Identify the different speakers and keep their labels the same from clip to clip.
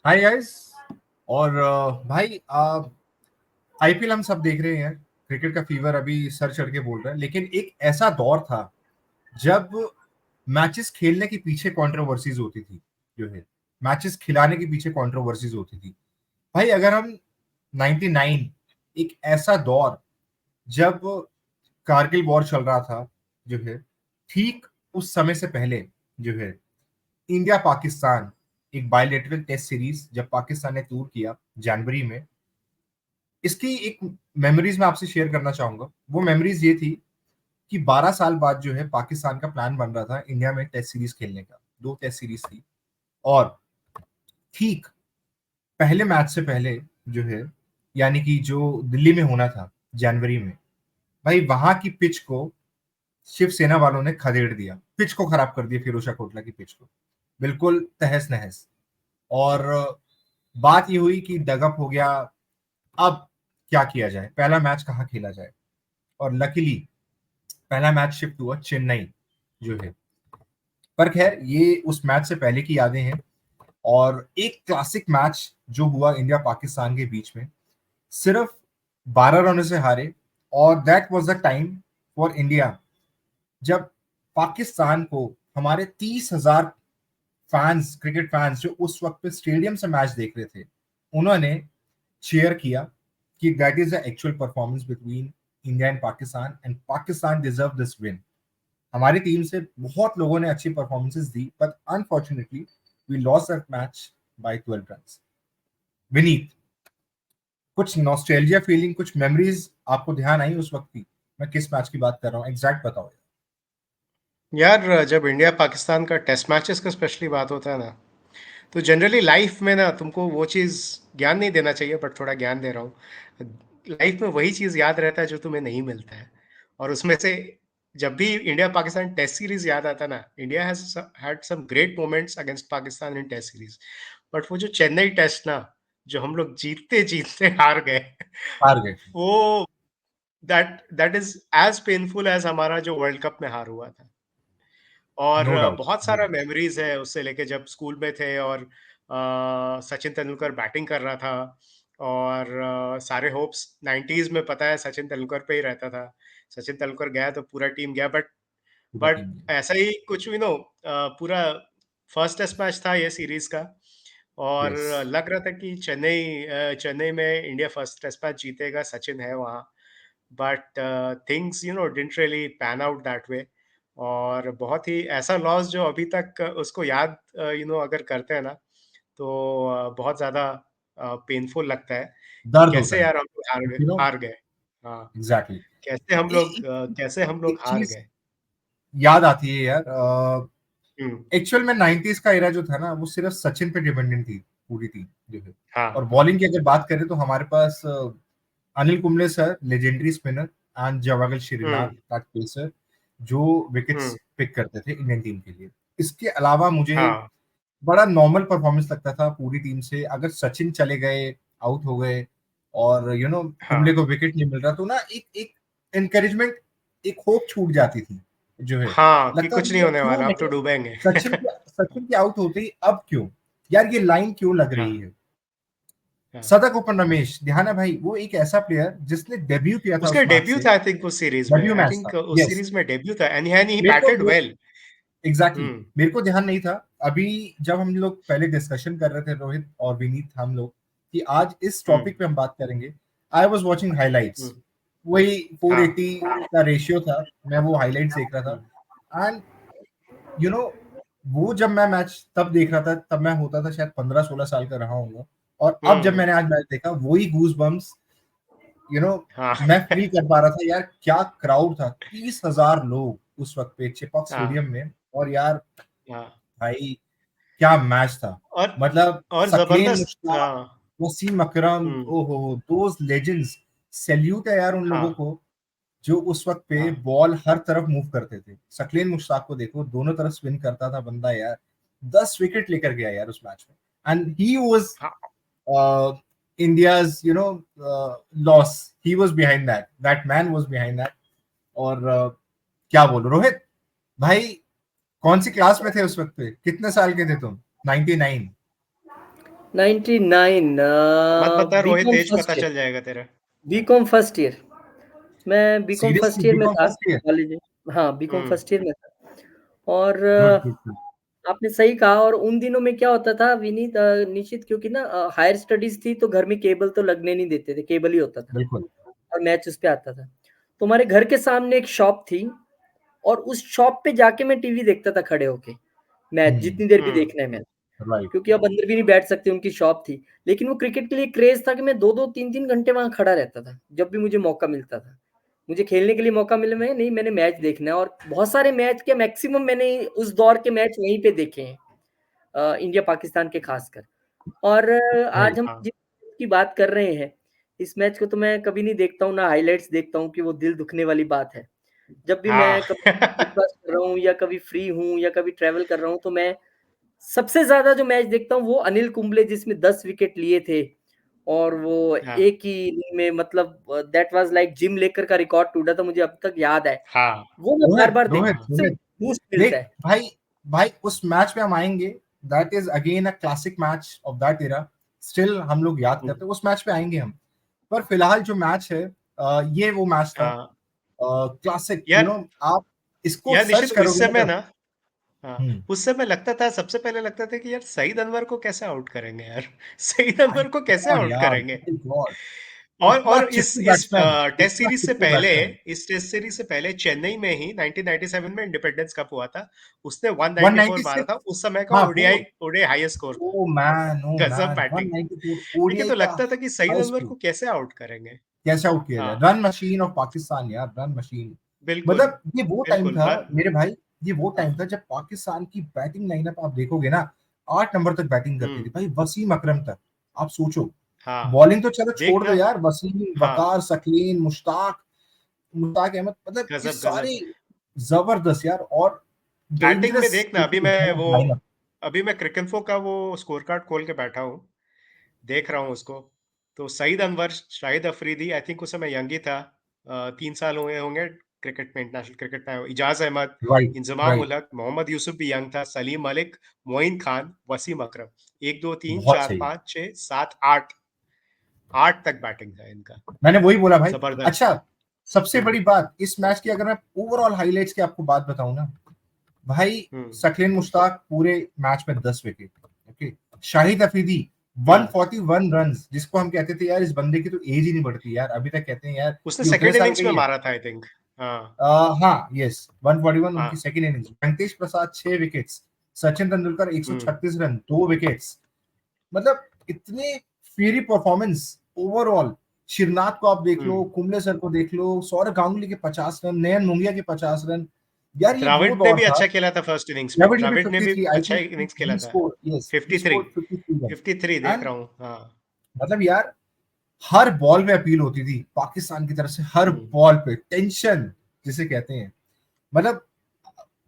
Speaker 1: Hi guys. और भाई IPL हम सब देख रहे हैं। क्रिकेट का फीवर अभी सर चढ़ के बोल रहा है, लेकिन एक ऐसा दौर था जब मैचेस खेलने के पीछे कंट्रोवर्सीज होती थी, जो है मैचेस खिलाने के पीछे कंट्रोवर्सीज होती थी। भाई अगर हम 99, एक ऐसा दौर जब कारगिल वॉर चल रहा था, जो है ठीक उस समय से पहले, जो है इंडिया पाकिस्तान एक बायलैटरल टेस्ट सीरीज जब पाकिस्तान ने टूर किया जनवरी में, इसकी एक मेमोरीज मैं आपसे शेयर करना चाहूंगा। वो मेमोरीज ये थी कि 12 साल बाद जो है पाकिस्तान का प्लान बन रहा था इंडिया में टेस्ट सीरीज खेलने का। 2 टेस्ट सीरीज थी, और ठीक पहले मैच से पहले, जो है यानी कि जो दिल्ली में होना था जनवरी में, भाई वहां की पिच को शिवसेना वालों ने खदेड़ दिया, पिच को खराब कर दिया, फिरोजा कोटला की पिच को बिल्कुल तहस नहस। और बात ये हुई कि डगअप हो गया। अब क्या किया जाए, पहला मैच कहाँ खेला जाए? और लकीली पहला मैच शिफ्ट हुआ चेन्नई, जो है। पर खैर ये उस मैच से पहले की यादें हैं। और एक क्लासिक मैच जो हुआ इंडिया पाकिस्तान के बीच में, सिर्फ 12 रनों से हारे। और that was the time for India जब पाकिस्तान को हमारे 30,000 फैंस, क्रिकेट फैंस जो उस वक्त पे स्टेडियम से मैच देख रहे थे, उन्होंने चेयर किया कि that is the actual performance between India and Pakistan deserve this win. हमारी टीम से बहुत लोगों ने अच्छी परफॉर्मेंसेस दी, but unfortunately we lost that match by 12 runs. Vineet, कुछ नॉस्टैल्जिया फीलिंग, कुछ मेमोरीज आपको ध्यान आई उस वक्त की? मैं किस मैच की बात कर रहा हूँ, एग्जैक्ट बताओ।
Speaker 2: यार जब इंडिया पाकिस्तान का टेस्ट मैचेस का स्पेशली बात होता है ना, तो जनरली लाइफ में ना तुमको वो चीज़ ज्ञान नहीं देना चाहिए, बट थोड़ा ज्ञान दे रहा हूँ। लाइफ में वही चीज़ याद रहता है जो तुम्हें नहीं मिलता है। और उसमें से जब भी इंडिया पाकिस्तान टेस्ट सीरीज याद आता है ना, India has had some great moments against Pakistan in test series. But वो जो चेन्नई टेस्ट ना, जो हम लोग जीतते जीतते हार गए,
Speaker 1: हार गए।
Speaker 2: वो that is as painful as हमारा जो वर्ल्ड कप में हार हुआ था। और
Speaker 1: नो डाउट।
Speaker 2: बहुत सारा मेमोरीज है उससे लेके जब स्कूल में थे और सचिन तेंदुलकर बैटिंग कर रहा था। और सारे होप्स 90s में पता है सचिन तेंदुलकर पे ही रहता था। सचिन तेंदुलकर गया तो पूरा टीम गया, बट
Speaker 1: पूरा
Speaker 2: बट
Speaker 1: टीम।
Speaker 2: ऐसा ही कुछ पूरा फर्स्ट टेस्ट मैच था ये सीरीज का। और
Speaker 1: यस।
Speaker 2: लग रहा था कि चेन्नई में इंडिया फर्स्ट टेस्ट मैच जीतेगा, सचिन है वहाँ। But things didn't really pan out that way. और बहुत ही ऐसा लॉस जो अभी तक उसको याद अगर करते हैं ना, तो बहुत ज्यादा पेनफुल लगता है कि
Speaker 1: दर्द होता
Speaker 2: कैसे
Speaker 1: है,
Speaker 2: यार हम लोग
Speaker 1: यू नो।
Speaker 2: हार गए। हाँ,
Speaker 1: एग्जैक्टली।
Speaker 2: कैसे हम लोग
Speaker 1: एक
Speaker 2: हार
Speaker 1: चीज
Speaker 2: गए।
Speaker 1: याद आती है यार।
Speaker 2: हम्म।
Speaker 1: एक्चुअल में 90s का एरा जो था ना, वो सिर्फ सचिन पे डिपेंडेंट थी पूरी टीम, जो है।
Speaker 2: हाँ,
Speaker 1: और
Speaker 2: हाँ।
Speaker 1: बॉलिंग की अगर बात करें तो हमारे पास Anil Kumble sir, legendary spinner, and Javagal Srinath
Speaker 2: hmm.
Speaker 1: का पेसर, जो विकेट्स
Speaker 2: हम्म।
Speaker 1: पिक करते थे इंडियन टीम के लिए। इसके अलावा मुझे
Speaker 2: हाँ,
Speaker 1: बड़ा नॉर्मल परफॉर्मेंस लगता था पूरी टीम से। अगर सचिन चले गए, आउट हो गए, और कुंबले
Speaker 2: हाँ,
Speaker 1: को विकेट नहीं मिल रहा, तो ना एक एक एनकरेजमेंट, एक होप छूट जाती थी, जो है।
Speaker 2: हाँ, कि
Speaker 1: लगता था
Speaker 2: कुछ नहीं
Speaker 1: यार
Speaker 2: होने
Speaker 1: क्यों
Speaker 2: वाला, अब तो
Speaker 1: नहीं,
Speaker 2: डूबेंगे।
Speaker 1: सचिन की आउट होते ही अब क्यों, यार ये लाइन क्यों लग
Speaker 2: हाँ,
Speaker 1: रही है?
Speaker 2: हाँ।
Speaker 1: सदक ओपन रमेश, ध्यान है भाई, वो एक ऐसा प्लेयर जिसने डेब्यू किया था
Speaker 2: उसका
Speaker 1: उस मैच
Speaker 2: डेब्यू
Speaker 1: से।
Speaker 2: था आई थिंक उस सीरीज में,
Speaker 1: डेब्यू
Speaker 2: आई
Speaker 1: मैच
Speaker 2: थिंक
Speaker 1: था,
Speaker 2: उस
Speaker 1: यस।
Speaker 2: सीरीज में डेब्यू था एंड ही
Speaker 1: मेरे को
Speaker 2: बैटेड वेल।
Speaker 1: एग्जैक्टली
Speaker 2: हम्म।
Speaker 1: मेरे को ध्यान नहीं था। अभी जब हम लोग पहले डिस्कशन कर रहे थे, रोहित और विनीत, हम लोग कि आज इस
Speaker 2: हम्म।
Speaker 1: टॉपिक पे हम बात करेंगे, आई वॉज वॉचिंग हाईलाइट्स।
Speaker 2: हम्म।
Speaker 1: वही
Speaker 2: हाँ।
Speaker 1: 480 का रेशियो था, मैं वो हाईलाइट्स देख रहा
Speaker 2: हम्म।
Speaker 1: था। एंड यू नो वो जब मैं मैच तब देख रहा था, तब मैं होता था शायद 15-16 साल का रहा हूँ। और अब जब
Speaker 2: हम्म।
Speaker 1: मैंने आज मैच देखा, वही गूज बम्स, यू नो
Speaker 2: हाँ।
Speaker 1: मैं फील कर पा रहा था यार। क्या क्राउड था, 30,000 लोग उस वक्त पे चिपक
Speaker 2: हाँ।
Speaker 1: स्टेडियम में। और यार
Speaker 2: हाँ।
Speaker 1: भाई क्या मैच था!
Speaker 2: और
Speaker 1: मतलब
Speaker 2: और
Speaker 1: सकलेन
Speaker 2: जबरदस्त
Speaker 1: मुश्ताक,
Speaker 2: हाँ।
Speaker 1: वसीम अकरम,
Speaker 2: हम्म।
Speaker 1: ओहो, दोज लेजेंड्स। सैल्यूट है यार उन लोगों
Speaker 2: हाँ।
Speaker 1: को जो उस वक्त पे
Speaker 2: हाँ।
Speaker 1: बॉल हर तरफ मूव करते थे। सकलेन मुश्ताक को देखो, दोनों तरफ स्पिन करता था बंदा यार। 10 विकेट लेकर गया यार उस मैच में। एंड ही वाज
Speaker 2: हाँ।
Speaker 1: India's loss. He was behind that. That man was behind that. और क्या बोलो रोहित भाई, कौन सी क्लास में थे उस वक्त पे? कितने साल के थे तुम? 99?
Speaker 3: 99
Speaker 2: मत बता रोहित,
Speaker 3: बीकॉम
Speaker 2: एज पता
Speaker 3: फर्स्ट ईयर।
Speaker 2: चल जाएगा तेरा।
Speaker 3: BCom first year. मैं बीकॉम
Speaker 1: सीरियसली
Speaker 3: फर्स्ट ईयर में
Speaker 1: बीकॉम
Speaker 3: था
Speaker 1: फर्स्ट ईयर?
Speaker 3: कॉलेज में। हाँ, बीकॉम
Speaker 2: हम्म।
Speaker 3: फर्स्ट ईयर में था। और
Speaker 1: गुड गुड गुड।
Speaker 3: आपने सही कहा। और उन दिनों में क्या होता था विनीत, निश्चित, क्योंकि ना हायर स्टडीज थी तो घर में केबल तो लगने नहीं देते थे, केबल ही होता था
Speaker 1: बिल्कुल।
Speaker 3: और मैच उस पे आता था। तो हमारे घर के सामने एक शॉप थी और उस शॉप पे जाके मैं टीवी देखता था खड़े होके, मैच जितनी देर भी देखना है मैच,
Speaker 1: राइट।
Speaker 3: क्योंकि अब अंदर भी नहीं बैठ सकते, उनकी शॉप थी। लेकिन वो क्रिकेट के लिए क्रेज था कि मैं 2-2 3-3 घंटे वहां खड़ा रहता था जब भी मुझे मौका मिलता था। मुझे खेलने के लिए मौका मिले में नहीं, मैंने मैच देखना है। और बहुत सारे मैच के मैक्सिमम मैंने उस दौर के मैच वहीं पे देखे हैं, इंडिया पाकिस्तान के खासकर। और आज
Speaker 1: राइट।
Speaker 3: हम
Speaker 2: हाँ।
Speaker 3: जिस की बात कर रहे हैं, इस मैच को तो मैं कभी नहीं देखता हूँ, ना हाइलाइट्स देखता हूँ, कि वो दिल दुखने वाली बात है। जब भी
Speaker 2: हाँ।
Speaker 3: मैं कभी पास कर रहा हूँ या कभी फ्री हूँ या कभी ट्रैवल कर रहा हूँ, तो मैं सबसे ज्यादा जो मैच देखता हूँ वो अनिल कुंबले, जिसमें 10 विकेट लिए थे। और वो
Speaker 2: हाँ।
Speaker 3: एक ही इनिंग में, मतलब दैट वाज लाइक जिम लेकर का रिकॉर्ड टूटा था, मुझे अब तक याद है।
Speaker 2: हाँ।
Speaker 3: वो मैं बार
Speaker 1: रोहित
Speaker 3: बार
Speaker 1: रोहित
Speaker 3: देखता हूँ, उससे
Speaker 1: रोहित,
Speaker 3: बूस्ट मिलता
Speaker 1: देख
Speaker 3: है।
Speaker 1: भाई, भाई उस मैच में हम आएंगे। That is again a classic match of that era. Still हम लोग याद
Speaker 2: हम्म।
Speaker 1: करते हैं, उस मैच पे आएंगे हम। पर फिलहाल जो मैच है, ये वो मैच था,
Speaker 2: हाँ
Speaker 1: क्लासिक,
Speaker 2: यार,
Speaker 1: आप इसको
Speaker 2: यार
Speaker 1: सर्च
Speaker 2: निश्चित उस
Speaker 1: करोगे ना
Speaker 2: समय
Speaker 1: जब।
Speaker 2: ना, हाँ
Speaker 1: हम्म।
Speaker 2: उस समय लगता था, सबसे पहले लगता था कि यार सईद अनवर को कैसे आउट करेंगे यार। सईद
Speaker 1: माय
Speaker 2: अनवर को कैसे
Speaker 1: गॉड
Speaker 2: आउट
Speaker 1: यार,
Speaker 2: करेंगे।
Speaker 1: माय गॉड,
Speaker 2: और
Speaker 1: इतना
Speaker 2: इस
Speaker 1: चिप्पी
Speaker 2: इस
Speaker 1: बैट्समैन,
Speaker 2: टेस्ट
Speaker 1: इतना
Speaker 2: सीरीज से
Speaker 1: चिप्पी
Speaker 2: पहले,
Speaker 1: बैट्समैन।
Speaker 2: इस टेस्ट सीरीज से पहले चेन्नई में ही 1997 में इंडिपेंडेंस कप हुआ था। उसने 194 मारा था,
Speaker 1: 196।
Speaker 2: उस समय का
Speaker 1: हाँ वो,
Speaker 2: ओडीआई ओडीआई हाईएस्ट स्कोर था।
Speaker 1: ओ मैन, ओ
Speaker 2: गजब
Speaker 1: मैन,
Speaker 2: बैटिंग।
Speaker 1: 194
Speaker 2: लेकिन
Speaker 1: ओडीआई
Speaker 2: तो
Speaker 1: का
Speaker 2: लगता था कि सईद
Speaker 1: हाई
Speaker 2: अनवर
Speaker 1: स्कोर।
Speaker 2: को कैसे आउट करेंगे।
Speaker 1: कैसे आउट किया जाए,
Speaker 2: हाँ
Speaker 1: रन मशीन ऑफ पाकिस्तान यार, रन मशीन।
Speaker 2: बिल्कुल।
Speaker 1: मतलब ये वो टाइम
Speaker 2: बिल्कुल
Speaker 1: था
Speaker 2: वन।
Speaker 1: मेरे भाई, ये वो
Speaker 2: हाँ।
Speaker 1: टाइम था जब पाकिस्तान की बैटिंग लाइनअप आप देखोगे ना, 8 नंबर तक बैटिंग करती थी
Speaker 2: हम्म।
Speaker 1: भाई, वसीम अकरम तक। आप सोचो,
Speaker 2: हाँ
Speaker 1: बॉलिंग तो चलो छोड़ दो
Speaker 2: देखना।
Speaker 1: यार, वसीम,
Speaker 2: हाँ
Speaker 1: वकार, सकलीन, मुश्ताक, मुश्ताक अहमद, मतलब ये
Speaker 2: गजब गजब।
Speaker 1: सारे जबरदस्त यार। और
Speaker 2: बैटिंग में
Speaker 1: डेंजरस
Speaker 2: देखना,
Speaker 1: लाइनअप।
Speaker 2: अभी मैं क्रिकेनफो का वो स्कोर कार्ड खोल के बैठा हूँ, देख रहा हूँ उसको। तो सईद अनवर, शाहिद अफरीदी, आई थिंक उस समय यंग ही था, 3 साल हुए होंगे क्रिकेट में, इंटरनेशनल क्रिकेट में। इजाज अहमद,
Speaker 1: राइट।
Speaker 2: इंजमाम
Speaker 1: राइट।
Speaker 2: उलहक, मोहम्मद यूसुफ भी यंग था, सलीम मलिक, मोइन खान, वसीम अकरम। एक दो तीन
Speaker 1: बहुत
Speaker 2: चार
Speaker 1: सही।
Speaker 2: पाँच छः सात आठ, 8 तक बैटिंग था इनका।
Speaker 1: मैंने वही बोला भाई।
Speaker 2: जबरदस्त।
Speaker 1: अच्छा, सबसे
Speaker 2: हम्म।
Speaker 1: बड़ी बात इस मैच की, अगर मैं ओवरऑल हाइलाइट्स की आपको बात बताऊं ना भाई,
Speaker 2: हम्म।
Speaker 1: सकलीन मुश्ताक पूरे मैच में 10 विकेट। ओके। शाहिद अफरीदी
Speaker 2: हम्म।
Speaker 1: 141 रन, जिसको हम कहते थे यार इस बंदे की तो एज ही नहीं बढ़ती यार, अभी तक कहते हैं यार
Speaker 2: उसने
Speaker 1: ये उतने
Speaker 2: सेकेंड
Speaker 1: साल का
Speaker 2: इनिंग्स में
Speaker 1: ही है।
Speaker 2: मारा था आई थिंक। हाँ।
Speaker 1: हाँ यस, 141 उनकी
Speaker 2: हाँ।
Speaker 1: Second innings. Venkatesh Prasad 6 wickets, Sachin Tendulkar
Speaker 2: hmm.
Speaker 1: 136 run, 2 wickets. मतलब इतने फेरी परफॉर्मेंस ओवरऑल। शिरनाथ को आप देख लो,
Speaker 2: हम्म।
Speaker 1: कुंबले सर को देख लो, सौरव गांगुली के 50 रन, नयन मुंगिया के 50 रन। यार ये वो
Speaker 2: द्रविड़ ने
Speaker 1: दौर
Speaker 2: भी
Speaker 1: था।
Speaker 2: अच्छा खेला था फर्स्ट इनिंग्स में,
Speaker 1: द्रविड़ ने भी
Speaker 2: द्रविड़ ने भी
Speaker 1: 53, आई
Speaker 2: अच्छा
Speaker 1: थिंक
Speaker 2: इनिंग्स खेला
Speaker 1: ही
Speaker 2: था।
Speaker 1: Score, yes he
Speaker 2: 53।
Speaker 1: Score 53 run.
Speaker 2: 53 देख
Speaker 1: एंड
Speaker 2: रहा हूँ, हाँ।
Speaker 1: मतलब यार हर बॉल पे अपील होती थी पाकिस्तान की तरफ से, हर
Speaker 2: हम्म।
Speaker 1: बॉल पे टेंशन जिसे कहते हैं। मतलब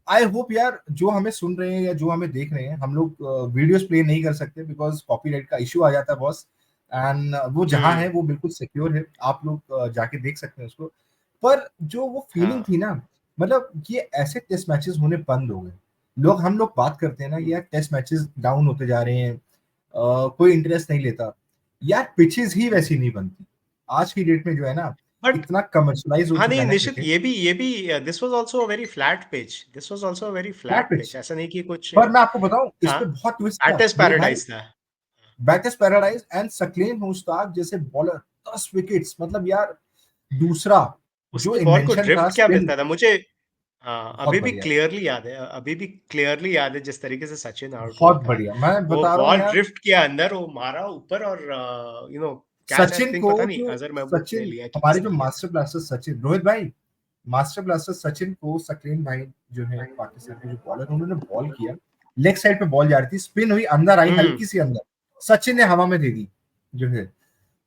Speaker 1: आई होप यार जो हमें सुन रहे हैं या जो हमें देख रहे हैं, हम लोग वीडियोस प्ले नहीं कर सकते बिकॉज कॉपीराइट का इशू आ जाता है बॉस। एंड वो जहां है
Speaker 2: हम्म।
Speaker 1: वो बिल्कुल सिक्योर है, आप लोग जाके देख सकते हैं उसको। पर जो वो फीलिंग
Speaker 2: हाँ।
Speaker 1: थी ना, मतलब ये ऐसे टेस्ट मैचेस होने बंद हो गए। हम लोग बात करते हैं ना
Speaker 2: हम्म।
Speaker 1: यार, टेस्ट मैचेस डाउन होते जा रहे हैं, कोई इंटरेस्ट नहीं लेता। यार पिचेस ही
Speaker 2: हम्म।
Speaker 1: वैसी नहीं बनती आज की डेट में, जो है ना,
Speaker 2: बट
Speaker 1: इतना कमर्शलाइज हो
Speaker 2: हाँ
Speaker 1: चुका
Speaker 2: नहीं
Speaker 1: है ना
Speaker 2: निश्चित,
Speaker 1: क्रिकेट।
Speaker 2: ये भी this was also a very flat pitch, this was also a very
Speaker 1: flat
Speaker 2: flat
Speaker 1: pitch.
Speaker 2: Pitch, ऐसा नहीं कि कुछ।
Speaker 1: पर मैं आपको बताऊं, इस
Speaker 2: हाँ
Speaker 1: पे बहुत ट्विस्ट था
Speaker 2: बैटर्स
Speaker 1: मेरे भाई।
Speaker 2: पैराडाइज था।
Speaker 1: बैटिस पैराडाइज एंड सकलेन मुश्ताक जैसे बॉलर, 10 विकेट्स, मतलब यार दूसरा जो
Speaker 2: उससे बॉल को
Speaker 1: इन्वेंशन था
Speaker 2: ड्रिफ्ट क्या
Speaker 1: स्पिन,
Speaker 2: मिलता था मुझे। हाँ
Speaker 1: बहुत
Speaker 2: अभी भी
Speaker 1: बढ़िया,
Speaker 2: क्लियरली याद है, अभी भी क्लियरली याद है जिस तरीके से सचिन आउट हुआ
Speaker 1: बहुत
Speaker 2: था।
Speaker 1: बढ़िया, मैं
Speaker 2: वो
Speaker 1: बता रहा हूँ
Speaker 2: बॉल
Speaker 1: यार।
Speaker 2: ड्रिफ्ट किया अंदर, वो मारा ऊपर, और कैच, आई
Speaker 1: सचिन
Speaker 2: थिंक
Speaker 1: को
Speaker 2: पता नहीं
Speaker 1: जो,
Speaker 2: अजहर महमूद ने
Speaker 1: सचिन,
Speaker 2: लिया कि
Speaker 1: हमारे जो
Speaker 2: किसने लिया।
Speaker 1: मास्टर ब्लास्टर सचिन, रोहित भाई, मास्टर ब्लास्टर सचिन को सकलेन भाई जो है पाकिस्तान के जो बॉलर, उन्होंने बॉल किया, लेग साइड पे बॉल जा रही थी, स्पिन हुई, अंदर आई
Speaker 2: हम्म।
Speaker 1: हल्की सी अंदर, सचिन ने हवा में दे दी जो है।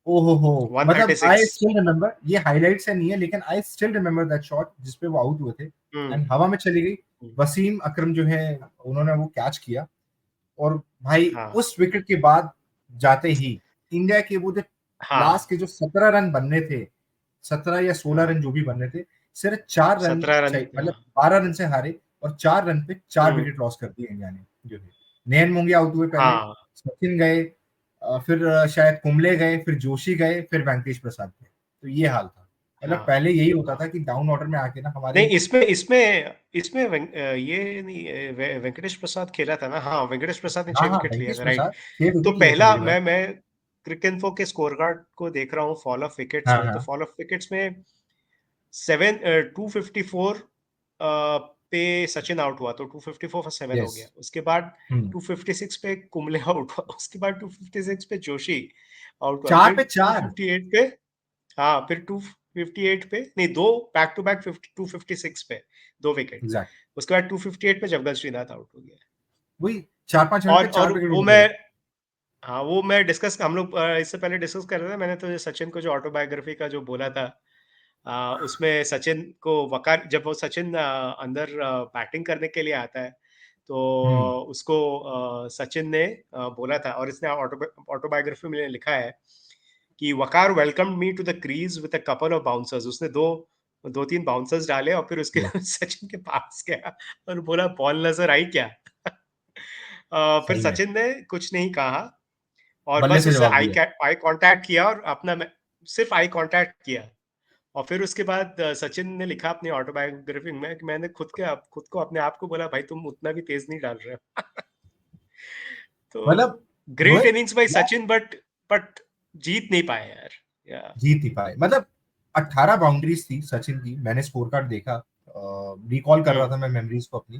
Speaker 1: ओहो हो, मतलब आई
Speaker 2: 136।
Speaker 1: स्टिल रिमेम्बर, ये हाइलाइट से नहीं है लेकिन I still remember that shot जिसपे वो आउट हुए थे
Speaker 2: हम्म।
Speaker 1: एंड हवा में चली गई।
Speaker 2: हम्म।
Speaker 1: वसीम अकरम जो है, उन्होंने वो कैच किया। और भाई
Speaker 2: हाँ।
Speaker 1: उस विकेट के बाद जाते ही इंडिया के वो जो
Speaker 2: हाँ।
Speaker 1: लास्ट के जो 17 रन बनने थे, 17 या 16 रन
Speaker 2: हाँ
Speaker 1: जो भी बनने थे, सिर्फ 4 रन
Speaker 2: 17 रन।
Speaker 1: चाहिए, मतलब 12 रन से हारे। और 4 रन पे 4
Speaker 2: हम्म।
Speaker 1: विकेट लॉस कर दिए इंडिया ने जो है। नयन मोंगिया आउट हुए पहले,
Speaker 2: हाँ।
Speaker 1: सचिन गए, फिर शायद कुंबले गए, फिर जोशी गए, फिर वेंकटेश प्रसाद गए। तो ये हाल था। मतलब
Speaker 2: हाँ
Speaker 1: पहले यही होता था कि डाउन ऑर्डर में आके ना हमारे
Speaker 2: नहीं, इसमें ये नहीं, वेंकटेश प्रसाद खेला था ना। हाँ, वेंकटेश प्रसाद ने 6
Speaker 1: हाँ
Speaker 2: विकेट लिया
Speaker 1: वेंकटेश
Speaker 2: था, राइट।
Speaker 1: प्रसाद 6
Speaker 2: तो
Speaker 1: विकेट लिए थे
Speaker 2: पहला
Speaker 1: मेरे भाई।
Speaker 2: मैं क्रिकेनफो के स्कोर कार्ड को देख रहा हूँ फॉल ऑफ विकेट्स
Speaker 1: हाँ
Speaker 2: में। तो
Speaker 1: हाँ
Speaker 2: फॉल ऑफ विकेट्स में 254 पे सचिन आउट हुआ, तो 254 for 7 हो
Speaker 1: यस।
Speaker 2: गया। उसके बाद 256 पे कुंबले आउट हुआ, उसके बाद 256 पे जोशी आउट हुआ,
Speaker 1: 4
Speaker 2: फिर
Speaker 1: पे 4।
Speaker 2: 258 पे, हाँ, फिर 258 पे नहीं, दो बैक टू बैक 256 पे 2 विकेट।
Speaker 1: एग्जैक्ट।
Speaker 2: उसके बाद 258 पे जगदल श्रीनाथ आउट हो गया।
Speaker 1: वही 4-5 रन पे 4
Speaker 2: और
Speaker 1: विकेट
Speaker 2: वो
Speaker 1: उड़
Speaker 2: मैं,
Speaker 1: गए।
Speaker 2: हाँ, वो मैं डिस्कस, हम लोग इससे पहले डिस्कस कर रहे थे। मैंने तो सचिन को जो ऑटोबायोग्राफी का जो बोला था, उसमें सचिन को वकार, जब वो सचिन अंदर बैटिंग करने के लिए आता है, तो
Speaker 1: हम्म।
Speaker 2: उसको सचिन ने बोला था, और इसने ऑटोबायोग्राफी में लिखा है कि Waqar welcome me to the crease with a couple of bouncers. उसने दो तीन बाउंसर्स डाले, और फिर उसके
Speaker 1: Yes,
Speaker 2: सचिन के पास गया और बोला बॉल नजर आई क्या। फिर
Speaker 1: सही में
Speaker 2: सचिन ने कुछ नहीं कहा, और
Speaker 1: बल्ले
Speaker 2: बस
Speaker 1: से
Speaker 2: उससे
Speaker 1: जवाब दिया।
Speaker 2: आई कांटेक्ट किया, और सिर्फ आई कांटेक्ट किया। और फिर उसके बाद सचिन ने लिखा अपनी ऑटोबायोग्राफी में कि मैंने खुद को अपने आप को बोला, भाई तुम उतना भी तेज नहीं डाल रहे हो। तो
Speaker 1: मतलब
Speaker 2: ग्रेट
Speaker 1: रोहित
Speaker 2: इनिंग्स बाय
Speaker 1: यार
Speaker 2: सचिन, बट जीत नहीं पाए यार। या
Speaker 1: जीत ही पाए। मतलब 18 बाउंड्रीज थी सचिन की। मैंने स्कोर कार्ड देखा, रिकॉल कर रहा था मैं मेमोरीज को अपनी,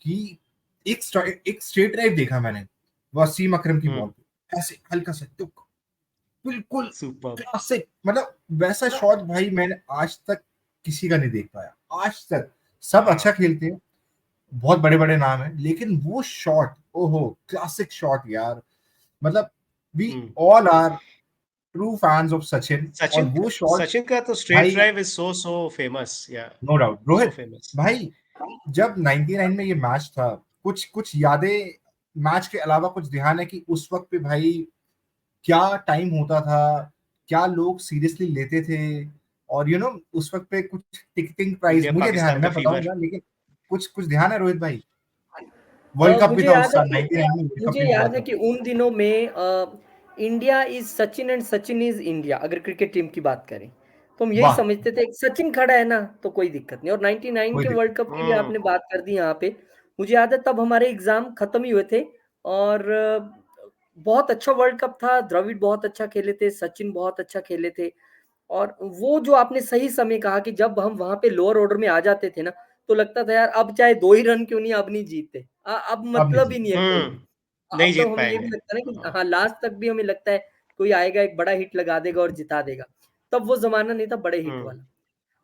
Speaker 1: कि एक स्ट्रेट ड्राइव देखा मैंने वसीम अकरम की बॉल पे, ऐसे हल्का सा टुक, बिल्कुल
Speaker 2: सुपर।
Speaker 1: क्लासिक। मतलब वैसा शॉट भाई मैंने आज तक किसी का नहीं देख पाया आज तक। सब
Speaker 2: हाँ।
Speaker 1: अच्छा खेलते हैं, बहुत बड़े बड़े नाम है, लेकिन वो शॉट, ओहो क्लासिक शॉट यार। मतलब we all are true fans of Sachin, और
Speaker 2: सचिन
Speaker 1: वो शॉट
Speaker 2: सचिन का तो स्ट्रेट
Speaker 1: भाई,
Speaker 2: ड्राइव इज सो फेमस, या
Speaker 1: no doubt.
Speaker 2: So
Speaker 1: Rohit
Speaker 2: famous.
Speaker 1: भाई, जब 99 में ये मैच था, कुछ कुछ यादें मैच के अलावा कुछ ध्यान है कि उस वक्त पे भाई क्या टाइम होता था, क्या लोग सीरियसली लेते थे। और उस वक्त पे कुछ टिकटिंग प्राइस
Speaker 2: इंडिया
Speaker 1: मुझे ध्यान है,
Speaker 2: पाकिस्तान का
Speaker 1: मैं
Speaker 2: फीवर।
Speaker 1: बताऊंगा, लेकिन कुछ कुछ ध्यान है रोहित भाई। वर्ल्ड कप भी
Speaker 3: मुझे
Speaker 1: था
Speaker 3: याद
Speaker 1: उस
Speaker 3: है
Speaker 1: साल,
Speaker 3: कि
Speaker 1: 99 में वर्ल्ड कप
Speaker 3: मुझे
Speaker 1: भी हुआ
Speaker 3: याद है
Speaker 1: था।
Speaker 3: कि उन दिनों में India is Sachin and Sachin is India. अगर क्रिकेट टीम की बात करें तो हम यही
Speaker 1: वाह,
Speaker 3: समझते थे, सचिन खड़ा है ना तो कोई दिक्कत नहीं। और 99
Speaker 1: कोई
Speaker 3: के
Speaker 1: दिक्कत।
Speaker 3: वर्ल्ड कप की भी आपने बात कर दी यहाँ पे। मुझे याद है तब हमारे एग्जाम खत्म ही हुए थे, और बहुत अच्छा वर्ल्ड कप था। द्रविड़ बहुत अच्छा खेले थे, सचिन बहुत अच्छा खेले थे। और वो जो आपने सही समय कहा कि जब हम वहां पे लोअर ऑर्डर में आ जाते थे ना, तो लगता था यार अब चाहे 2 ही रन क्यों नहीं, अब नहीं जीते, अब
Speaker 1: अब नहीं
Speaker 3: मतलब ही
Speaker 1: जीते।
Speaker 3: नहीं है कोई भी।
Speaker 2: नहीं
Speaker 3: अब तो
Speaker 2: जीत
Speaker 3: हमें ये भी
Speaker 2: पाएंगे।
Speaker 3: लगता है ना कि
Speaker 2: हाँ।
Speaker 3: हाँ, लास्ट तक भी हमें लगता है कोई आएगा, एक बड़ा हिट लगा देगा और जिता देगा। तब वो जमाना नहीं था बड़े हिट
Speaker 2: हम्म।
Speaker 3: वाला।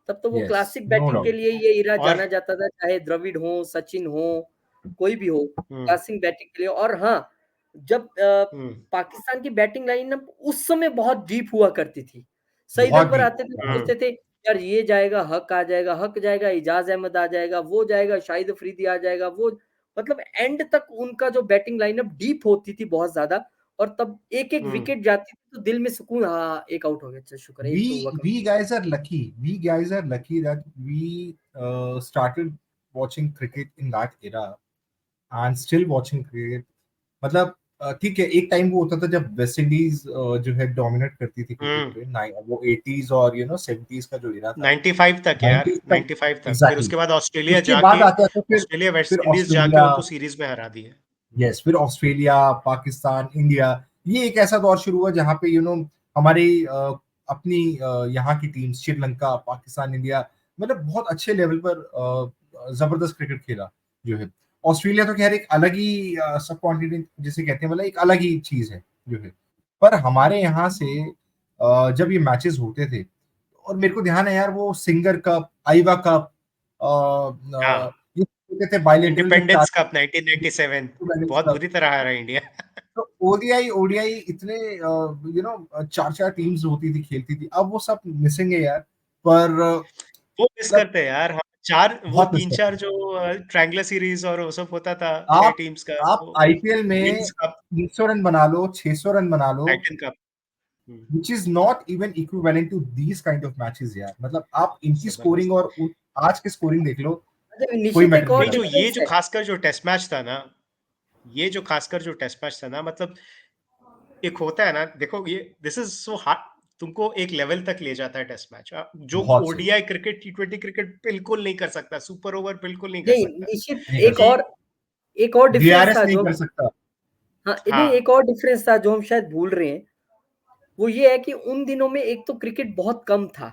Speaker 3: तब तो वो
Speaker 1: यस,
Speaker 3: क्लासिक
Speaker 1: नो
Speaker 3: बैटिंग के
Speaker 1: डाउट।
Speaker 3: लिए ये इरा
Speaker 2: और
Speaker 3: जाना जाता था, चाहे द्रविड़ हो, सचिन हो, कोई भी हो,
Speaker 2: हम्म
Speaker 3: क्लासिक बैटिंग के लिए। और हाँ, जब
Speaker 2: हम्म
Speaker 3: पाकिस्तान की बैटिंग लाइनअप उस समय बहुत डीप हुआ करती थी। सईद
Speaker 1: बहुत
Speaker 3: अकबर
Speaker 1: डीप।
Speaker 3: आते थे,
Speaker 1: हाँ,
Speaker 3: सोचते थे यार ये जाएगा, हक आ जाएगा, हक जाएगा, इजाज अहमद आ जाएगा, वो जाएगा, शाहिद अफरीदी आ जाएगा, वो मतलब एंड तक उनका जो बैटिंग लाइनअप डीप होती थी बहुत ज्यादा। और तब एक एक
Speaker 2: हम्म
Speaker 3: विकेट जाती थी तो दिल में सुकून, हाँ एक आउट हो गया, अच्छा शुक्र है, एक तो हुआ कम।
Speaker 1: we guys are lucky. We guys are lucky that we started watching cricket in that era and still watching cricket. मतलब ठीक है, एक टाइम वो होता था जब वेस्ट इंडीज जो है डोमिनेट करती थी क्रिकेट
Speaker 2: हम्म
Speaker 1: पे, वो 80s और 70s का जो एरा था,
Speaker 2: 95 तक यार,
Speaker 1: 90s तक।
Speaker 2: 95 तक। फिर
Speaker 1: एग्जैक्टली।
Speaker 2: उसके बाद ऑस्ट्रेलिया
Speaker 1: उसके बाद
Speaker 2: जाके,
Speaker 1: आते आते
Speaker 2: ऑस्ट्रेलिया
Speaker 1: फिर
Speaker 2: वेस्ट इंडीज जाके
Speaker 1: ऑस्ट्रेलिया,
Speaker 2: उनको सीरीज में हरा दिया।
Speaker 1: यस, फिर ऑस्ट्रेलिया, पाकिस्तान, इंडिया। ये एक ऐसा दौर शुरू हुआ जहाँ पे हमारी अपनी यहाँ की टीम, श्रीलंका, पाकिस्तान, इंडिया, मतलब बहुत अच्छे लेवल पर जबरदस्त क्रिकेट खेला जो है। ऑस्ट्रेलिया तो खैर एक अलग ही सब कॉन्टिनेंट जिसे कहते हैं, मतलब एक अलग ही चीज है जो है। पर हमारे यहाँ से जब ये मैचेस होते थे, और मेरे को ध्यान है यार, वो सिंगर कप, आईवा कप,
Speaker 2: हाँ,
Speaker 1: ये होते थे बायलेटरल जो
Speaker 2: इंडिपेंडेंस कप 1997 बहुत
Speaker 1: चार।
Speaker 2: बुरी तरह हारा इंडिया।
Speaker 1: तो ओडीआई ओडीआई इतने चार चार टीम्स होती थी, खेलती थी। अब वो सब मिसिंग है यार। पर
Speaker 2: वो मिस
Speaker 1: मतलब
Speaker 2: करते हैं यार हम। चार, वो
Speaker 1: बहुत मिस
Speaker 2: तीन
Speaker 1: करते
Speaker 2: चार
Speaker 1: हैं।
Speaker 2: जो ट्रायंगुलर सीरीज और वो सब होता था, 6
Speaker 1: आप
Speaker 2: टीम्स का,
Speaker 1: आप
Speaker 2: वो
Speaker 1: आईपीएल में
Speaker 2: विंस कप,
Speaker 1: 300 रन बना लो, 600 रन बना लो,
Speaker 2: Titan cup.
Speaker 1: which is not even equivalent to these kind of matches यार। मतलब आप इनकी
Speaker 2: जबरदस्त।
Speaker 1: स्कोरिंग और आज की स्कोरिंग देख लो,
Speaker 3: अच्छा,
Speaker 1: कोई
Speaker 3: निशित
Speaker 1: मैटर
Speaker 3: एक
Speaker 1: नहीं
Speaker 3: और
Speaker 2: नहीं, जो
Speaker 1: करता।
Speaker 3: डिफरेंस है।
Speaker 2: खासकर जो टेस्ट मैच था ना, मतलब एक होता है ना, देखो ये दिस इज सो हार्ड, तुमको एक लेवल तक ले जाता है टेस्ट मैच, जो
Speaker 1: बहुत सही।
Speaker 2: ओडीआई क्रिकेट, टी20 क्रिकेट बिल्कुल नहीं कर सकता, सुपर ओवर बिल्कुल नहीं कर
Speaker 3: नहीं,
Speaker 2: सकता।
Speaker 3: निश्चित
Speaker 1: नहीं कर सकता,
Speaker 3: एक और डिफरेंस
Speaker 1: डीआरएस
Speaker 3: था
Speaker 1: नहीं
Speaker 3: जो
Speaker 1: कर सकता।
Speaker 3: हाँ, नहीं,
Speaker 2: हाँ,
Speaker 3: एक और डिफरेंस था जो हम शायद भूल रहे हैं, वो ये है कि उन दिनों में एक तो क्रिकेट बहुत कम था।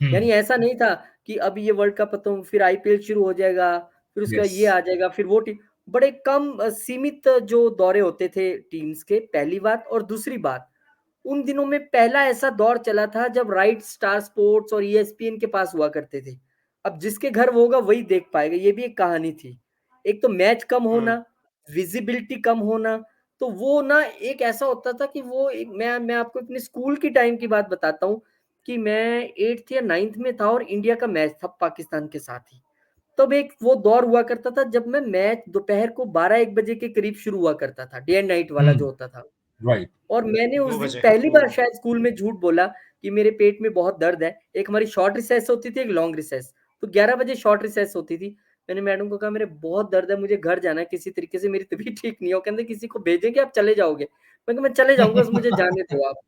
Speaker 3: यानी ऐसा नहीं था कि अब ये वर्ल्ड कप खत्म, फिर आईपीएल शुरू हो जाएगा, फिर उसका
Speaker 1: यस।
Speaker 3: ये आ जाएगा, फिर वो टीम, बड़े कम सीमित जो दौरे होते थे टीम्स के, पहली बात। और दूसरी बात, उन दिनों में पहला ऐसा दौर चला था जब राइट स्टार स्पोर्ट्स और ईएसपीएन के पास हुआ करते थे। अब जिसके घर वो होगा वही देख पाएगा, ये भी एक कहानी थी। एक तो मैच कम
Speaker 2: हम्म,
Speaker 3: होना, विजिबिलिटी कम होना, तो वो ना एक ऐसा होता था कि वो एक, मैं आपको अपने स्कूल की टाइम की बात बताता हूँ कि मैं 8th या 9th में था और इंडिया का मैच था पाकिस्तान के साथ ही। तब एक वो दौर हुआ करता था जब मैं मैच दोपहर को 12-1 बजे के करीब शुरू हुआ करता था, डे एंड नाइट वाला जो होता था।
Speaker 1: राइट।
Speaker 3: और मैंने उस
Speaker 2: 2
Speaker 3: दिन
Speaker 2: बजे।
Speaker 3: पहली बार शायद स्कूल में झूठ बोला कि मेरे पेट में बहुत दर्द है। एक हमारी शॉर्ट रिसेस होती थी, एक लॉन्ग रिसेस। तो 11 बजे शॉर्ट रिसेस होती थी। मैंने मैडम को कहा मेरे बहुत दर्द है, मुझे घर जाना है किसी तरीके से, मेरी तबीयत ठीक नहीं है। वो कहते किसी को भेजें कि आप चले जाओगे? मैं कहा मैं चले जाऊँगा, बस मुझे जाने दो आप।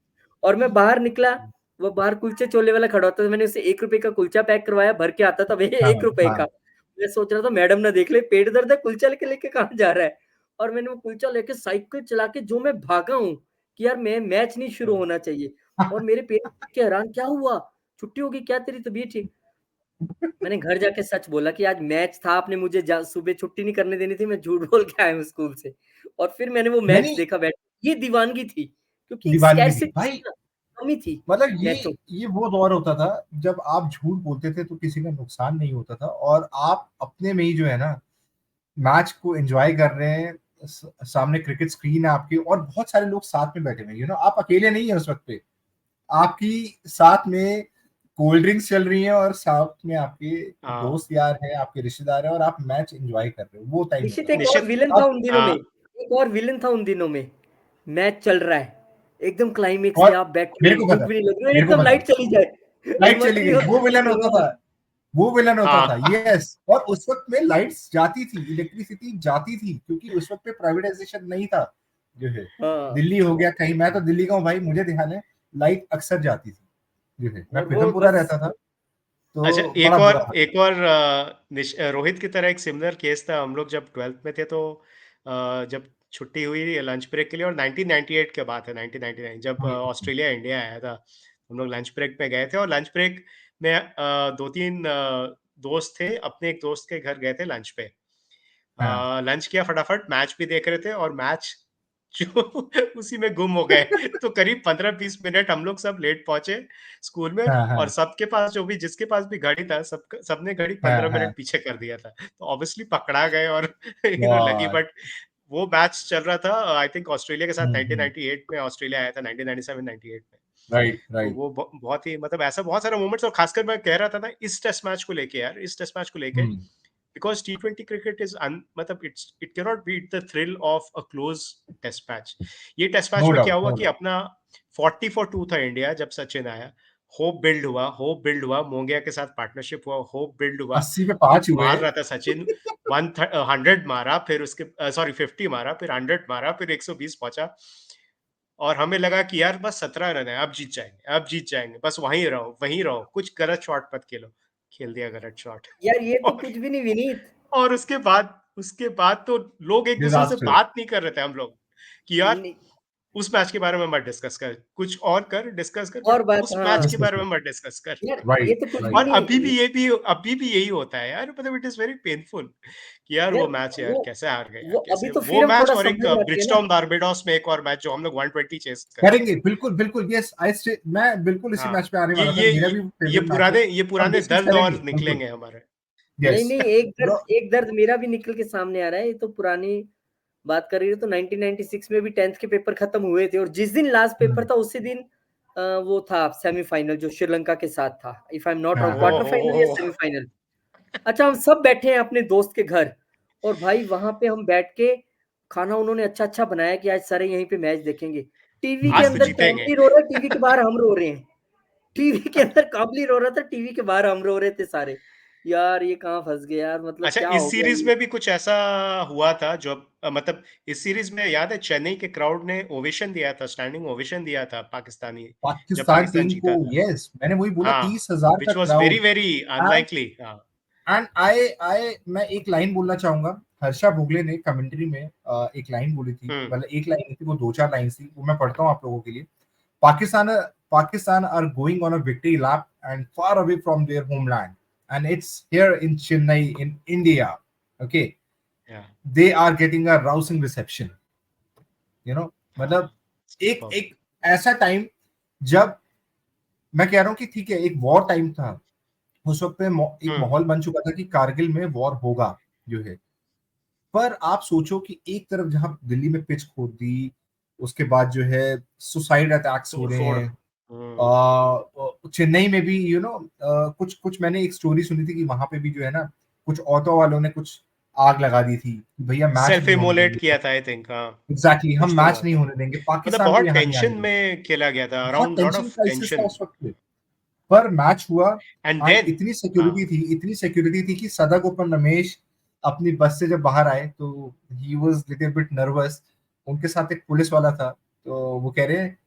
Speaker 3: और मैं बाहर निकला, वो बाहर कुलचे छोले वाला खड़ा होता था, मैंने उसे ₹1 का कुलचा पैक करवाया, भर के आता था भैया
Speaker 1: हाँ,
Speaker 3: ₹1 का।
Speaker 1: हाँ।
Speaker 3: मैं सोच रहा था मैडम ना देख ले, पेट दर्द है, कुलचा लेके लेके कहाँ जा रहा है? और मैंने वो कुलचा लेके साइकिल चला के जो मैं भागा हूँ कि यार मैं मैच नहीं शुरू होना चाहिए। और मेरे पेरेंट्स देख के हैरान, क्या हुआ? छुट्टी हो गई क्या तेरी तबीयत ठीक? मैंने घर जाके सच बोला कि आज मैच था, आपने मुझे सुबह छुट्टी नहीं करने देनी थी, मैं झूठ बोल के आया हूँ स्कूल से। और फिर मैंने वो मैच
Speaker 1: नहीं,
Speaker 3: देखा बैठ के। ये दीवानगी थी, क्योंकि एक
Speaker 1: दीवानगी थी
Speaker 3: स्कैरसिटी
Speaker 1: भाई।
Speaker 3: थी ना, कमी थी
Speaker 1: मतलब
Speaker 3: मैचों की।
Speaker 1: ये वो दौर होता था जब आप झूठ बोलते थे तो किसी का नुकसान नहीं होता था, और आप अपने में ही जो है ना मैच को एंजॉय कर रहे हैं। सामने क्रिकेट स्क्रीन है आपकी और बहुत सारे लोग साथ में बैठे हुए हैं, आप अकेले नहीं है उस वक्त पे। आपकी साथ में कोल्ड ड्रिंक्स चल रही हैं और साथ में आपके
Speaker 2: हाँ,
Speaker 1: दोस्त यार हैं, आपके रिश्तेदार हैं, और आप मैच एंजॉय कर रहे हो। वो टाइम
Speaker 3: निश्चित
Speaker 1: होता था।
Speaker 3: एक और
Speaker 2: निश्चित।
Speaker 3: विलन था
Speaker 1: अब
Speaker 3: उन दिनों में,
Speaker 2: हाँ,
Speaker 3: एक और विलन था उन दिनों में। मैच चल रहा है, एकदम क्लाइमेक्स में
Speaker 1: और
Speaker 3: आप बैठे
Speaker 1: मेरे
Speaker 3: हो,
Speaker 1: को
Speaker 3: भूख
Speaker 1: पता,
Speaker 3: भी नहीं लग रही है,
Speaker 1: मेरे को
Speaker 3: एकदम
Speaker 1: पता,
Speaker 3: लाइट चली जाए,
Speaker 1: लाइट
Speaker 3: हिम्मत
Speaker 1: चली
Speaker 3: नहीं
Speaker 1: गई, वो
Speaker 3: होती
Speaker 1: विलन होता था। वो विलन होता था,
Speaker 2: हाँ,
Speaker 1: यस। और उस वक्त में लाइट्स जाती थी, इलेक्ट्रिसिटी जाती थी, क्योंकि उस वक्त पे प्राइवेटाइजेशन नहीं था जो है।
Speaker 3: हाँ।
Speaker 1: दिल्ली हो गया कहीं, मैं तो दिल्ली का हूँ भाई, मुझे ध्यान है लाइट अक्सर जाती थी जो है। मैं
Speaker 3: और वो
Speaker 1: पीथमपुरा
Speaker 3: बस
Speaker 1: रहता था,
Speaker 2: अच्छा,
Speaker 1: तो बड़ा बुरा हाल।
Speaker 2: रोहित की तरह एक सिमिलर केस था। हम लोग जब 12th में थे तो जब छुट्टी हुई लंच ब्रेक के लिए, और 1998 के बात है, 1999 जब ऑस्ट्रेलिया इंडिया आया था, हम लोग लंच ब्रेक पे गए थे, और लंच ब्रेक में 2-3 दोस्त थे, अपने एक दोस्त के घर गए थे लंच पे।
Speaker 1: हाँ,
Speaker 2: लंच किया फटाफट, मैच भी देख रहे थे, और मैच जो उसी में गुम हो गए। तो करीब 15-20 मिनट हम लोग सब लेट पहुंचे स्कूल में,
Speaker 1: हाँ,
Speaker 2: और
Speaker 1: हाँ,
Speaker 2: सबके पास जो भी जिसके पास भी घड़ी था, सबने घड़ी
Speaker 1: हाँ,
Speaker 2: 15
Speaker 1: हाँ।
Speaker 2: मिनट पीछे कर दिया था, तो ऑब्वियसली पकड़ा गए और लगी।
Speaker 1: यार।
Speaker 2: बट वो मैच चल रहा था आई थिंक ऑस्ट्रेलिया के साथ,
Speaker 1: हम्म।
Speaker 2: 1998 में ऑस्ट्रेलिया आया था, 1997-98 में।
Speaker 1: राइट,
Speaker 2: तो
Speaker 1: राइट।
Speaker 2: वो बहुत ही, मतलब ऐसा बहुत सारे मोमेंट्स, और खासकर मैं कह रहा था ना इस टेस्ट मैच को लेके, यार इस टेस्ट मैच को लेके,
Speaker 1: हम्म।
Speaker 2: because T20 cricket is मतलब it cannot beat the thrill of a close test match. ये टेस्ट मैच
Speaker 1: नो
Speaker 2: में क्या
Speaker 1: डाउट,
Speaker 2: हुआ
Speaker 1: नो
Speaker 2: कि
Speaker 1: डाउट।
Speaker 2: अपना 40 for 2 था इंडिया जब सचिन आया। होप बिल्ड हुआ, मोंगिया के साथ पार्टनरशिप हुआ, होप बिल्ड हुआ।
Speaker 1: 80 पे 5 हुए।
Speaker 2: मार रहा था सचिन, 100 मारा, फिर उसके सॉरी 50 मारा, फिर 100 मारा, फिर 120 पहुंचा, और हमें लगा कि यार बस 17 रन है, अब जीत जाएंगे, अब जीत जाएंगे, बस वहीं रहो, कुछ गलत शॉट मत खेलो। खेल दिया गलत शॉट।
Speaker 3: यार ये तो
Speaker 2: और
Speaker 3: कुछ भी नहीं विनीत।
Speaker 2: और उसके बाद तो लोग एक दूसरे से
Speaker 1: डिजास्टर।
Speaker 2: बात नहीं कर रहे थे हम लोग, कि यार
Speaker 3: नहीं,
Speaker 2: उस मैच के बारे में मत डिस्कस कर, कुछ और कर डिस्कस कर, बट
Speaker 3: और बात,
Speaker 2: उस मैच
Speaker 3: हाँ,
Speaker 2: के बारे में मत डिस्कस कर।
Speaker 3: यार ये
Speaker 1: राइट,
Speaker 3: तो कुछ भी
Speaker 1: राइट।
Speaker 2: और
Speaker 3: नहीं।
Speaker 2: अभी भी यही होता है यार, मतलब इट इज वेरी पेनफुल कि यार
Speaker 3: यार
Speaker 2: वो मैच, यार
Speaker 3: वो
Speaker 2: कैसे हार गए,
Speaker 3: वो
Speaker 2: यार
Speaker 3: अभी
Speaker 2: कैसे
Speaker 3: तो
Speaker 2: वो
Speaker 3: फिर हम
Speaker 2: मैच,
Speaker 3: थोड़ा
Speaker 2: और एक
Speaker 3: समझ आती है ना।
Speaker 2: ब्रिजटाउन बारबेडोस में एक और मैच जो हम लोग 120 चेस कर रहे थे।
Speaker 1: करेंगे, बिल्कुल, बिल्कुल। यस, मैं बिल्कुल इसी
Speaker 2: हाँ,
Speaker 1: मैच पे आने
Speaker 2: ये
Speaker 1: वाला था,
Speaker 2: ये
Speaker 1: मेरा
Speaker 2: ये
Speaker 1: भी
Speaker 2: ये
Speaker 1: फेवरेट मैच है।
Speaker 2: पुराने ये
Speaker 1: हम
Speaker 2: पुराने
Speaker 1: डिस्कस
Speaker 2: दर्द
Speaker 1: करेंगे,
Speaker 2: और
Speaker 1: बिल्कुल।
Speaker 2: निकलेंगे हमारे।
Speaker 3: नहीं,
Speaker 1: यस।
Speaker 3: नहीं,
Speaker 1: ब्रो।
Speaker 3: एक दर्द मेरा भी निकल के सामने आ रहा है। ये तो पुरानी बात कर रही हो तो 1996 में भी 10th के पेपर खत्म हुए थे, और जिस दिन लास्ट पेपर था उसी दिन वो था सेमीफाइनल जो श्रीलंका के साथ था। If I am not wrong,
Speaker 1: हाँ,
Speaker 2: ओ
Speaker 1: हाँ।
Speaker 3: क्वार्टर फाइनल या
Speaker 2: हो।
Speaker 3: सेमीफाइनल। अच्छा, हम सब बैठे हैं अपने दोस्त के घर, और भाई वहां पे हम बैठ के खाना उन्होंने अच्छा अच्छा बनाया कि आज सारे यहीं पे मैच देखेंगे। टीवी के
Speaker 2: आज तो
Speaker 3: अंदर
Speaker 2: जीतेंगे।
Speaker 3: काबली रो रहा है, टीवी के बाहर हम रो रहे हैं। टीवी के अंदर काबली रो रहा था, टीवी के बाहर हम रो रहे थे सारे। यार ये कहाँ फंस गए यार, मतलब
Speaker 2: अच्छा,
Speaker 3: क्या
Speaker 2: इस
Speaker 3: हो गया
Speaker 2: सीरीज
Speaker 3: ये?
Speaker 2: में भी कुछ ऐसा हुआ था जो मतलब इस सीरीज में याद है चेन्नई के क्राउड ने ओवेशन दिया था, स्टैंडिंग ओवेशन दिया था पाकिस्तानी, जब
Speaker 1: पाकिस्तान
Speaker 2: पाकिस्तान
Speaker 1: टीम को,
Speaker 2: जीता था।
Speaker 1: यस, मैंने वही बोला,
Speaker 2: हाँ,
Speaker 1: 30,000 का
Speaker 2: which was very
Speaker 1: crowd.
Speaker 2: Very unlikely. हाँ।
Speaker 1: एंड आई मैं एक लाइन बोलना चाहूंगा। हर्षा भोगले ने कमेंट्री में एक लाइन बोली थी,
Speaker 2: हम्म।
Speaker 1: मतलब एक लाइन नहीं थी, वो दो चार लाइन थी, वो मैं पढ़ता हूँ आप लोगों के लिए। Pakistan Pakistan are going on a victory lap and far away from their homeland and it's here in Chennai in India. Okay,
Speaker 2: yeah.
Speaker 1: They are getting a rousing reception, you know. मतलब
Speaker 2: हाँ।
Speaker 1: एक एक ऐसा टाइम जब मैं कह रहा हूँ कि ठीक है, एक वॉर टाइम था, उस वक्त पे एक
Speaker 2: हम्म।
Speaker 1: माहौल बन चुका था कि कारगिल में वॉर होगा जो है। पर आप सोचो कि एक तरफ जहां दिल्ली में पिच खोद दी, उसके बाद जो है सुसाइड अटैक्स हो
Speaker 2: तोड़
Speaker 1: रहे
Speaker 2: फोड़।
Speaker 1: हैं। चेन्नई में भी कुछ कुछ मैंने एक स्टोरी सुनी थी कि वहां पे भी जो है ना, कुछ ऑटो वालों ने कुछ आग लगा दी थी कि भैया मैच
Speaker 2: सेल्फ
Speaker 1: नहीं होने
Speaker 2: इमोलेट
Speaker 1: देंगे।
Speaker 2: किया था, आई थिंक। हाँ,
Speaker 1: एग्जैक्टली, हम
Speaker 2: कुछ तो हुआ
Speaker 1: मैच नहीं
Speaker 2: था।
Speaker 1: होने देंगे,
Speaker 2: मतलब
Speaker 1: पाकिस्तान को
Speaker 2: बहुत
Speaker 1: यहाँ नहीं आने
Speaker 2: टेंशन
Speaker 1: देंगे।
Speaker 2: में खेला गया था,
Speaker 1: बहुत
Speaker 2: around lot
Speaker 1: tension
Speaker 2: of
Speaker 1: crisis था
Speaker 2: टेंशन।
Speaker 1: उस वक्त पे। पर मैच हुआ
Speaker 2: एंड
Speaker 1: एंड
Speaker 2: देन।
Speaker 1: इतनी
Speaker 2: हाँ।
Speaker 1: सिक्योरिटी थी, इतनी सिक्योरिटी थी कि सदागोपन रमेश अपनी बस से जब बाहर आए तो he was little bit nervous. उनके साथ एक पुलिस वाला था, तो वो कह रहे हैं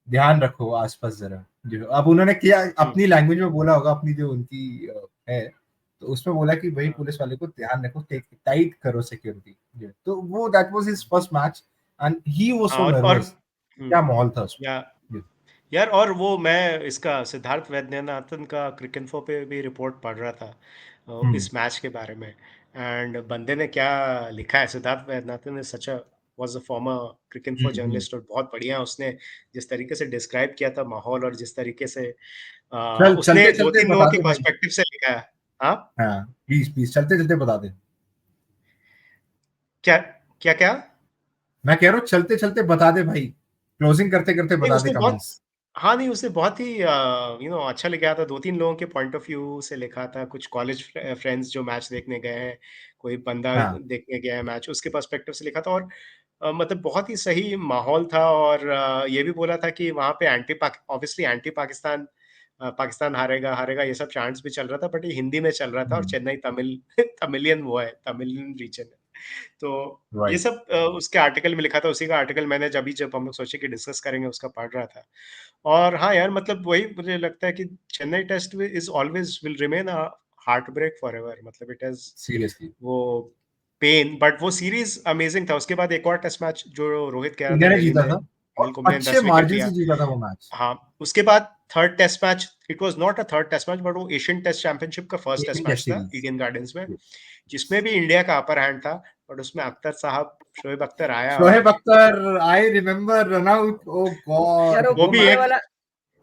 Speaker 1: ध्यान रखो आसपास जरा। जो अब उन्होंने किया
Speaker 2: हम्म।
Speaker 1: अपनी लैंग्वेज में बोला होगा, अपनी जो उनकी है, तो उसमें बोला कि भाई
Speaker 2: हाँ।
Speaker 1: पुलिस वाले को ध्यान रखो, टेक टाइट करो सिक्योरिटी। तो वो that was his first match and he was
Speaker 2: हाँ,
Speaker 1: सो
Speaker 2: और
Speaker 1: नर्वस। क्या माहौल था उसमें।
Speaker 2: या यार, और वो मैं इसका सिद्धार्थ वैद्यनाथन का क्रिकेनफो पे भी रिपोर्ट पढ़ रहा था
Speaker 1: हम्म
Speaker 2: इस मैच के बारे में। एंड बंदे ने क्या लिखा है, सिद्धार्थ वैद्यनाथन ने such a was a former Cricinfo
Speaker 1: hmm.
Speaker 2: Journalist, और बहुत बढ़िया उसने जिस तरीके से डिस्क्राइब किया था माहौल, और जिस तरीके से
Speaker 1: चल
Speaker 2: उसने
Speaker 1: चलते
Speaker 2: दो
Speaker 1: चलते
Speaker 2: तीन लोगों
Speaker 1: बता
Speaker 2: के
Speaker 1: दे भाई।
Speaker 2: पर्सपेक्टिव से लिखा है। हाँ।
Speaker 1: हाँ, प्लीज प्लीज चलते चलते बता दे।
Speaker 2: क्या क्या क्या?
Speaker 1: मैं कह रहा हूँ चलते चलते बता दे भाई, क्लोजिंग करते करते
Speaker 2: नहीं,
Speaker 1: बता दे
Speaker 2: उसने बहुत
Speaker 1: कमेंट्स।
Speaker 2: हाँ, नहीं, उसने बहुत ही अच्छा लिखा था, 2-3 लोगों के पॉइंट ऑफ व्यू से लिखा था, कुछ कॉलेज फ्रेंड्स जो मैच देखने गए हैं, कोई बंदा
Speaker 1: हाँ।
Speaker 2: देखने गया है मैच, उसके पर्सपेक्टिव से लिखा था। और मतलब बहुत ही सही माहौल था, और ये भी बोला था कि वहाँ पे ऑब्वियसली एंटी पाकिस्तान, पाकिस्तान हारेगा, हारेगा, ये सब चैंट्स भी चल रहा था, बट ये हिंदी में चल रहा था, और
Speaker 1: हम्म।
Speaker 2: चेन्नई तमिल तमिलियन वो है, तमिलियन रीजन है। तो ये
Speaker 1: राइट।
Speaker 2: सब उसके आर्टिकल में लिखा था, उसी का आर्टिकल मैंने जब हम लोग सोचे कि डिस्कस करेंगे, उसका पढ़ रहा था। और हाँ यार, मतलब वही मुझे लगता है कि Chennai test is always will remain a heart break for ever. मतलब इट हैज
Speaker 1: सीरियसली,
Speaker 2: वो पेन, बट वो सीरीज अमेजिंग था। उसके बाद एक और टेस्ट मैच जो रोहित कह रहा था
Speaker 1: इंडिया ने
Speaker 2: दिल्ली
Speaker 1: जीता
Speaker 2: में,
Speaker 1: था
Speaker 2: अनिल
Speaker 1: और
Speaker 2: कुंबले ने
Speaker 1: अच्छे
Speaker 2: 10 विकेट
Speaker 1: मार्जिन
Speaker 2: लिया।
Speaker 1: से जीता था वो मैच।
Speaker 2: हाँ, उसके बाद third test match, it was not a third test match, but वो एशियन टेस्ट चैंपियनशिप का first test
Speaker 1: Asian
Speaker 2: match
Speaker 1: test
Speaker 2: था
Speaker 1: सीरीज।
Speaker 2: ईडन गार्डन्स में, जिसमें भी इंडिया का अपर हैंड था। बट उसमें अख्तर साहब, शोएब अख्तर आया, और
Speaker 1: Shoaib Akhtar, I remember run out, oh
Speaker 3: यार वो
Speaker 1: गॉड
Speaker 2: वो
Speaker 1: वो
Speaker 2: भी
Speaker 3: कुंबले
Speaker 1: मैच।
Speaker 2: एक।
Speaker 3: वाला,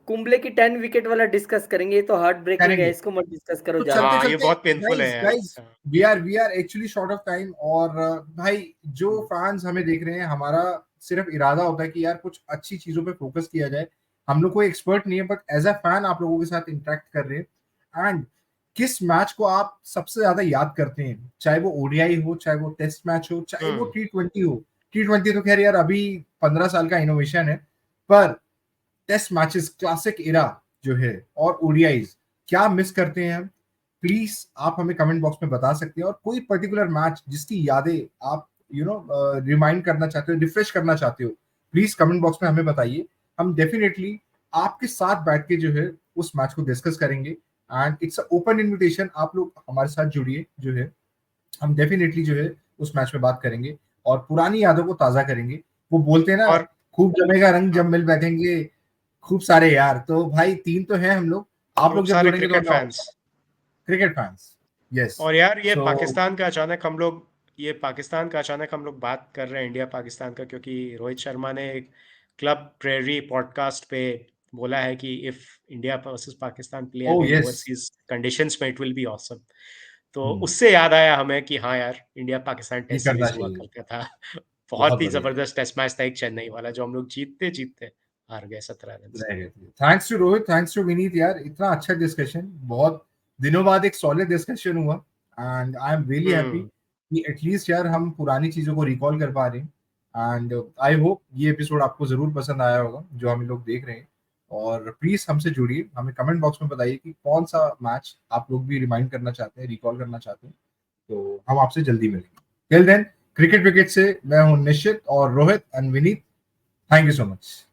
Speaker 3: कुंबले की 10 विकेट वाला डिस्कस करेंगे, ये तो हार्ट ब्रेकिंग है,
Speaker 1: करेंगे।
Speaker 3: इसको मत डिस्कस करो
Speaker 1: तो
Speaker 3: ज्यादा।
Speaker 1: चलते
Speaker 2: हाँ, ये
Speaker 1: चलते
Speaker 2: बहुत पेनफुल है
Speaker 1: गाइस
Speaker 2: यार।
Speaker 1: Guys, we are actually short of time. और भाई, जो फैंस हमें देख रहे हैं, हमारा सिर्फ इरादा होता है कि यार कुछ अच्छी चीजों पे फोकस किया जाए। हम लोग कोई एक्सपर्ट नहीं है, बट एज अ फैन आप लोगों के साथ इंटरेक्ट कर रहे हैं। एंड किस मैच को आप सबसे ज्यादा याद करते हैं, चाहे वो ओडीआई हो, चाहे वो टेस्ट मैच हो, चाहे वो T20 हो। T20 तो खैर यार अभी 15 साल का इनोवेशन है, पर टेस्ट मैचेस क्लासिक इरा जो है और ओडीआईज क्या मिस करते हैं हम। प्लीज आप हमें कमेंट बॉक्स में बता सकते हैं, और कोई पर्टिकुलर मैच जिसकी यादें आप रिमाइंड करना चाहते हो, रिफ्रेश करना चाहते हो, प्लीज कमेंट बॉक्स में हमें बताइए। हम डेफिनेटली आपके साथ बैठ के जो है उस मैच को डिस्कस करेंगे। एंड इट्स ओपन इनविटेशन, आप लोग हमारे साथ जुड़िए जो है। हम डेफिनेटली जो है उस मैच में बात करेंगे और पुरानी यादों को ताजा करेंगे। वो बोलते हैं ना,
Speaker 2: और
Speaker 1: खूब जमेगा रंग
Speaker 2: हाँ,
Speaker 1: जब मिल बैठेंगे खूब सारे यार। तो भाई तीन तो हैं हम लोग, आप
Speaker 2: खूब
Speaker 1: लोग जब
Speaker 2: सारे
Speaker 1: जुड़ेंगे तो
Speaker 2: क्रिकेट
Speaker 1: हमें और
Speaker 2: फैंस।
Speaker 1: Cricket fans. यस।
Speaker 2: और यार,
Speaker 1: सो
Speaker 2: ये पाकिस्तान का अचानक हम लोग बात कर रहे हैं इंडिया पाकिस्तान का, क्योंकि रोहित शर्मा ने एक क्लब प्रेरी पॉडकास्ट पे बोला है कि if India versus Pakistan play
Speaker 1: oh
Speaker 2: again
Speaker 1: yes.
Speaker 2: Overseas conditions में, इट विल बी ऑसम। तो उससे याद आया हमें कि हाँ यार, इंडिया पाकिस्तान
Speaker 1: ये
Speaker 2: टेस्ट
Speaker 1: करना
Speaker 2: सीरीज हुआ
Speaker 1: चाहिए।
Speaker 2: करता था। बहुत
Speaker 1: बहुत
Speaker 2: ही
Speaker 1: बढ़िया।
Speaker 2: जबरदस्त टेस्ट मैच था एक, चेन्नई वाला, जो हम लोग जीतते जीतते हार गए 17 रन से।
Speaker 1: रह गए थे। Thanks to Rohit, thanks to Vineet यार, इतना अच्छा डिस्कशन, बहुत दिनों बाद एक सॉलिड डिस्कशन हुआ। And I am really happy
Speaker 2: hmm.
Speaker 1: कि एटलीस्ट यार हम पुरानी चीजों को रिकॉल कर पा रहे हैं। एंड आई होप ये एपिसोड आपको जरूर पसंद आया होगा जो हम लोग देख रहे हैं। और प्लीज हमसे जुड़िए, हमें कमेंट बॉक्स में बताइए कि कौन सा मैच आप लोग भी रिमाइंड करना चाहते हैं, रिकॉल करना चाहते हैं, तो हम आपसे जल्दी मिलेंगे। टिल देन, क्रिकेट विकेट से मैं हूं निश्चित और Rohit and Vineet. Thank you so much.